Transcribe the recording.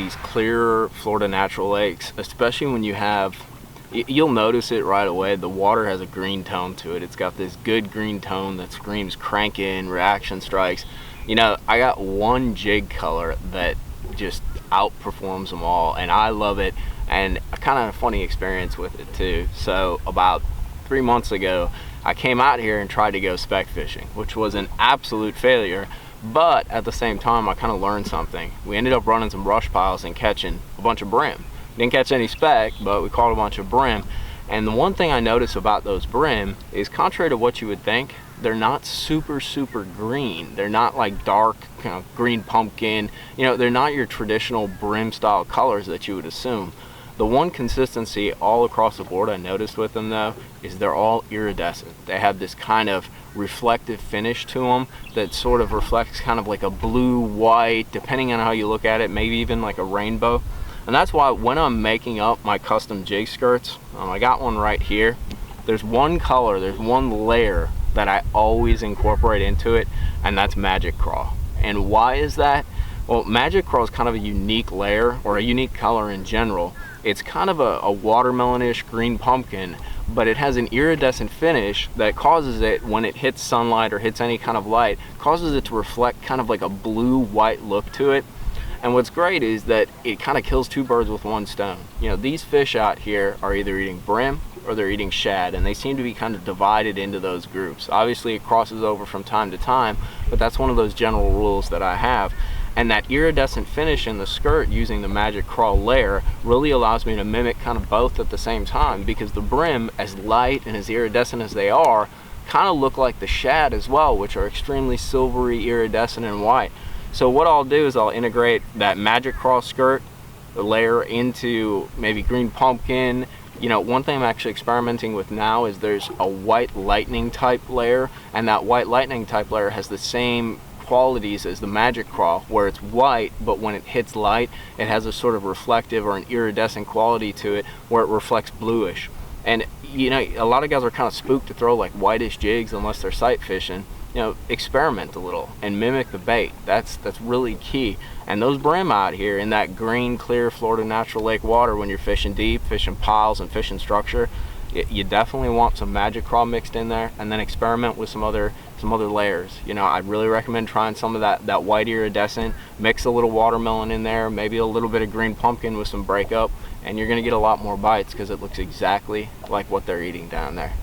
these clear Florida natural lakes, especially when you have, you'll notice it right away, the water has a green tone to it. It's got this good green tone that screams crank in, reaction strikes. You know, I got one jig color that just outperforms them all, and I love it, and a kind of a funny experience with it too. So about 3 months ago, I came out here and tried to go speck fishing, which was an absolute failure, but at the same time I kind of learned something. We ended up running some brush piles and catching a bunch of brim. Didn't catch any speck, but we caught a bunch of brim. And the one thing I noticed about those brim is, contrary to what you would think, they're not super green. They're not like dark kind of green pumpkin. You know, they're not your traditional brim style colors that you would assume. The one consistency all across the board I noticed with them though is they're all iridescent. They have this kind of reflective finish to them that sort of reflects kind of like a blue, white, depending on how you look at it, maybe even like a rainbow. And that's why when I'm making up my custom jig skirts, I got one right here. There's one color, there's one layer that I always incorporate into it, and that's Magic Craw. And why is that? Well, Magic Craw is kind of a unique layer, or a unique color in general. It's kind of a watermelonish green pumpkin, but it has an iridescent finish that causes it, when it hits sunlight or hits any kind of light, causes it to reflect kind of like a blue-white look to it. And what's great is that it kind of kills two birds with one stone. You know, these fish out here are either eating brim or they're eating shad, and they seem to be kind of divided into those groups. Obviously it crosses over from time to time, but that's one of those general rules that I have. And that iridescent finish in the skirt using the Magic Craw layer really allows me to mimic kind of both at the same time, because the brim, as light and as iridescent as they are, kind of look like the shad as well, which are extremely silvery, iridescent, and white. So what I'll do is I'll integrate that Magic Craw skirt, the layer, into maybe green pumpkin. You know, one thing I'm actually experimenting with now is there's a white lightning type layer, and that white lightning type layer has the same qualities as the Magic Craw, where it's white, but when it hits light, it has a sort of reflective or an iridescent quality to it where it reflects bluish. And you know, a lot of guys are kind of spooked to throw like whitish jigs unless they're sight fishing. You know, experiment a little and mimic the bait. That's really key. And those brim out here in that green, clear Florida natural lake water, when you're fishing deep, fishing piles, and fishing structure, you definitely want some Magic Craw mixed in there, and then experiment with some other layers. You know, I'd really recommend trying some of that white iridescent, mix a little watermelon in there, maybe a little bit of green pumpkin with some breakup, and you're gonna get a lot more bites because it looks exactly like what they're eating down there.